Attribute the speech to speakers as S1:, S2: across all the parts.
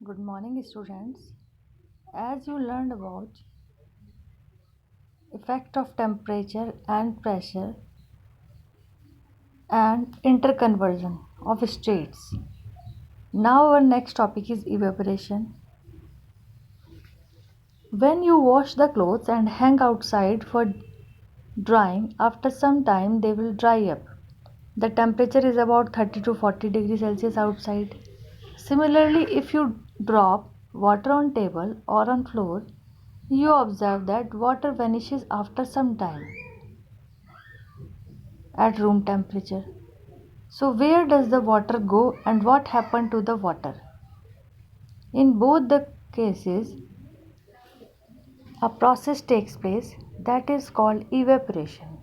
S1: Good morning, students. As you learned about effect of temperature and pressure and interconversion of states. Now our next topic is evaporation. When you wash the clothes and hang outside for drying, after some time they will dry up. The temperature is about 30 to 40 degrees Celsius outside. Similarly, if you drop water on table or on floor, you observe that water vanishes after some time at room temperature. So, where does the water go and what happened to the water? In both the cases, a process takes place that is called evaporation.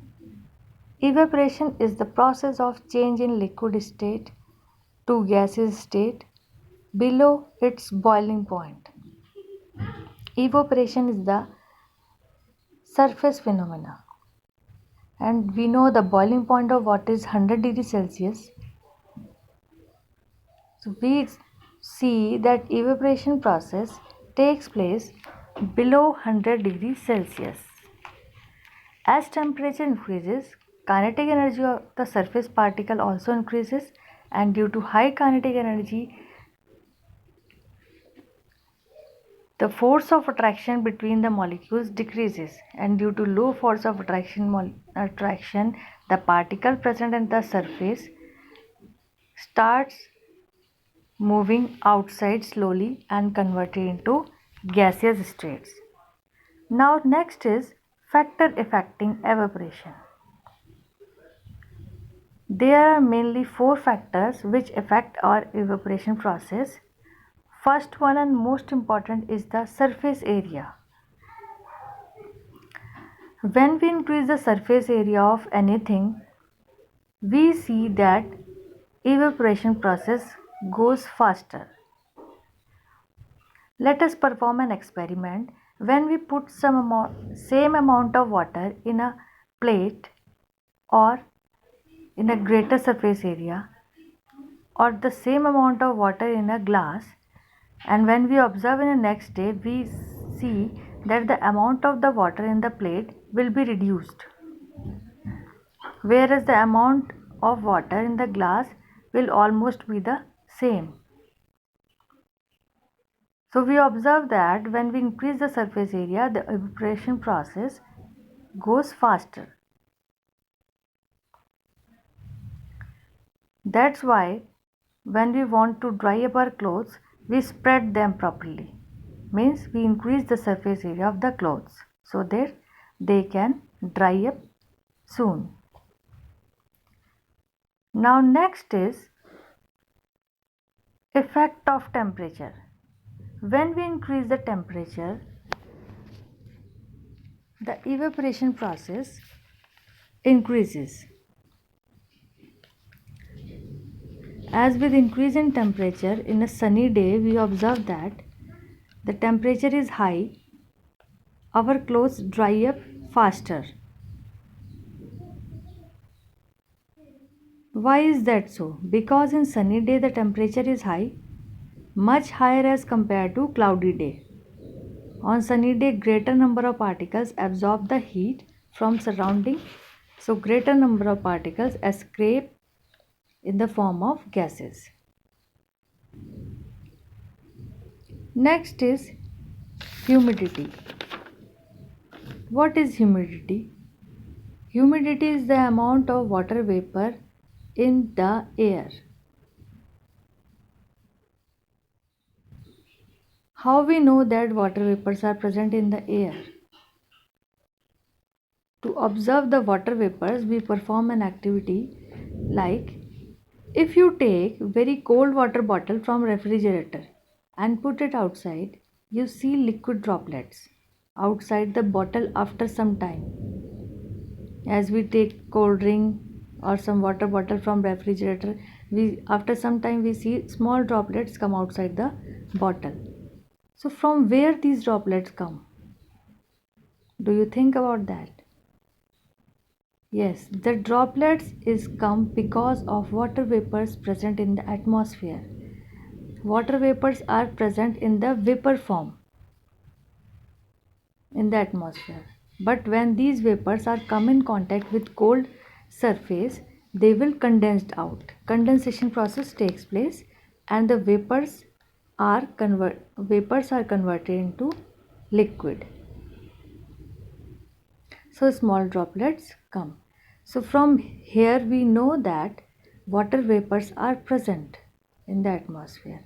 S1: Evaporation is the process of change in liquid state to gaseous state below its boiling point. Evaporation is the surface phenomena, and we know the boiling point of water is 100 degrees Celsius. So we see that evaporation process takes place below 100 degrees Celsius. As temperature increases, kinetic energy of the surface particle also increases, and due to high kinetic energy, the force of attraction between the molecules decreases, and due to low force of attraction, the particle present in the surface starts moving outside slowly and converted into gaseous states. Now next is factor affecting evaporation. There are mainly four factors which affect our evaporation process. First one and most important is the surface area. When we increase the surface area of anything, we see that evaporation process goes faster. Let us perform an experiment. When we put same amount of water in a plate or in a greater surface area, or the same amount of water in a glass, and when we observe in the next day, we see that the amount of the water in the plate will be reduced, whereas the amount of water in the glass will almost be the same. So we observe that when we increase the surface area, the evaporation process goes faster. That's why when we want to dry up our clothes, we spread them properly. Means we increase the surface area of the clothes so that they can dry up soon. Now next is effect of temperature. When we increase the temperature, the evaporation process increases. As with increase in temperature in a sunny day, we observe that the temperature is high, our clothes dry up faster. Why is that so? Because in sunny day the temperature is high, much higher as compared to cloudy day. On sunny day, greater number of particles absorb the heat from surrounding, so greater number of particles escape in the form of gases. Next is humidity. What is humidity? Humidity is the amount of water vapor in the air. How we know that water vapors are present in the air? To observe the water vapors, we perform an activity like if you take very cold water bottle from refrigerator and put it outside, you see liquid droplets outside the bottle after some time. As we take cold drink or some water bottle from refrigerator, we after some time we see small droplets come outside the bottle. So from where these droplets come? Do you think about that? Yes, the droplets is come because of water vapors present in the atmosphere. water vapors are present in the vapor form in the atmosphere. But when these vapors are come in contact with cold surface, they will condensed out. Condensation process takes place and the vapors are converted into liquid. So small droplets come. So from here we know that water vapors are present in the atmosphere.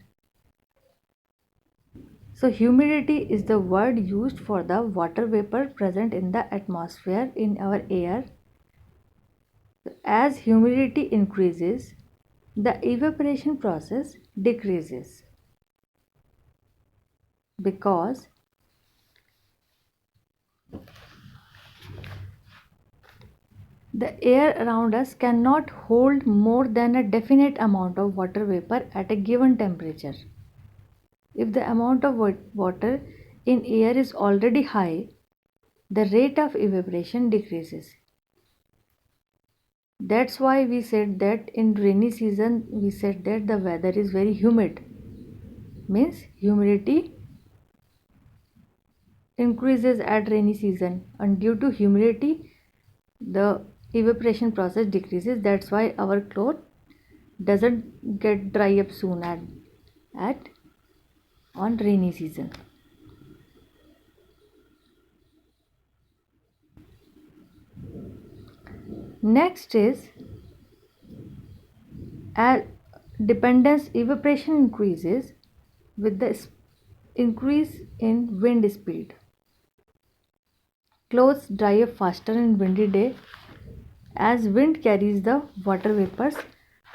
S1: So humidity is the word used for the water vapor present in the atmosphere in our air. As humidity increases, the evaporation process decreases because the air around us cannot hold more than a definite amount of water vapor at a given temperature. If the amount of water in air is already high, the rate of evaporation decreases. That's why we said that in rainy season we said that the weather is very humid. Means humidity increases at rainy season, and due to humidity the evaporation process decreases. That's why our cloth doesn't get dry up soon at on rainy season. Next is as dependence evaporation increases with the increase in wind speed. Clothes dry up faster in windy day as wind carries the water vapors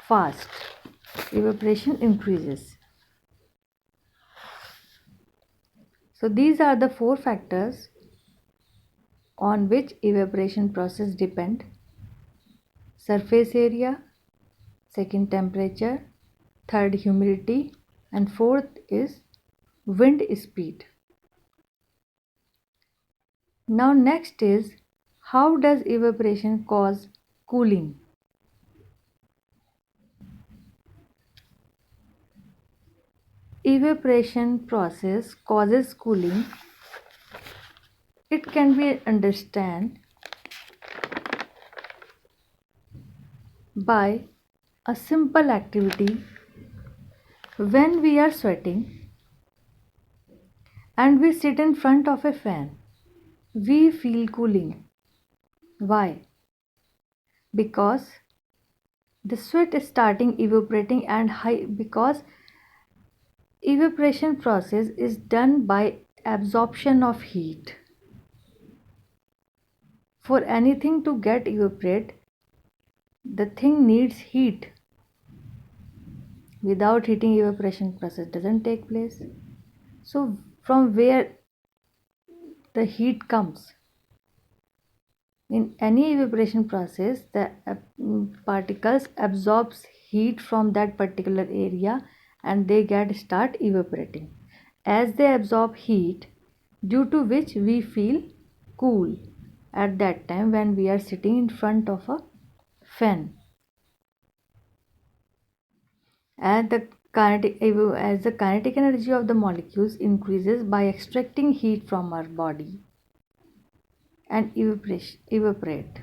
S1: fast. Evaporation increases. So these are the four factors on which evaporation process depend: surface area, second temperature, third humidity, and fourth is wind speed. Now next is how does evaporation cause cooling? Evaporation process causes cooling. It can be understood by a simple activity. When we are sweating and we sit in front of a fan, we feel cooling. Why? Because the sweat is starting evaporating and high, because evaporation process is done by absorption of heat. For anything to get evaporate, the thing needs heat. Without heating, evaporation process doesn't take place. So from where the heat comes? In any evaporation process, the particles absorbs heat from that particular area and they start evaporating. As they absorb heat, due to which we feel cool at that time when we are sitting in front of a fan. As the kinetic energy of the molecules increases by extracting heat from our body and evaporate.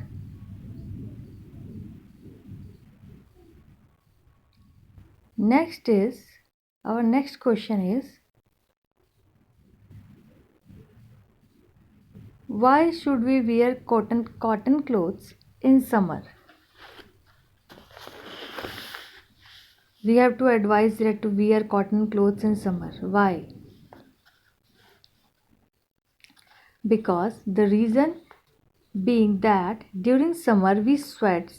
S1: Next is our next question is, why should we wear cotton clothes in summer? We have to advise that to wear cotton clothes in summer. Why? Because the reason being that during summer we sweat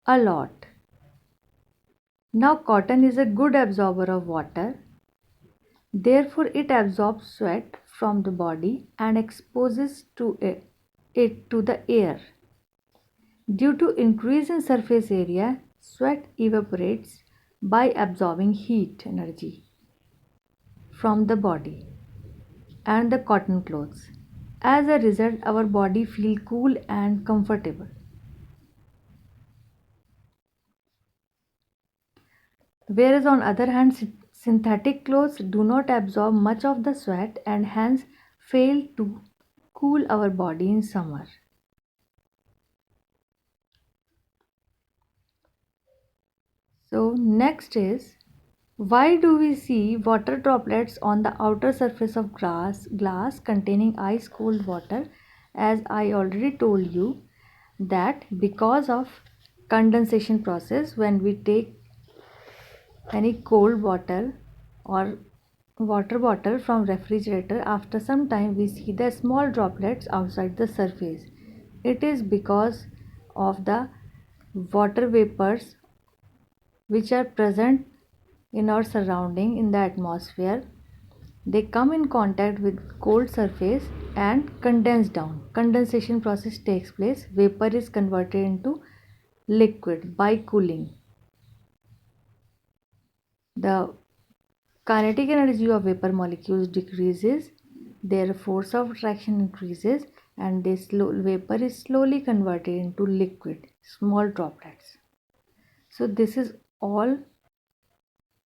S1: a lot. Now cotton is a good absorber of water, therefore it absorbs sweat from the body and exposes it to the air. Due to increase in surface area, sweat evaporates by absorbing heat energy from the body and the cotton clothes. As a result, our body feel cool and comfortable. Whereas on other hand, Synthetic clothes do not absorb much of the sweat and hence fail to cool our body in summer. So next is, why do we see water droplets on the outer surface of glass containing ice cold water? As I already told you that because of condensation process, when we take any cold water or water bottle from refrigerator, after some time we see the small droplets outside the surface. It is because of the water vapors which are present in our surrounding in the atmosphere. They come in contact with cold surface and condense down. Condensation process takes place. Vapor is converted into liquid by cooling. The kinetic energy of vapor molecules decreases, their force of attraction increases, and vapor is slowly converted into liquid, small droplets. So this is all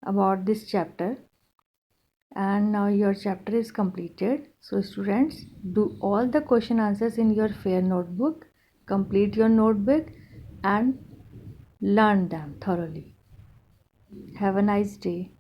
S1: about this chapter, and now your chapter is completed. So students, do all the question answers in your fair notebook, complete your notebook and learn them thoroughly. Have a nice day.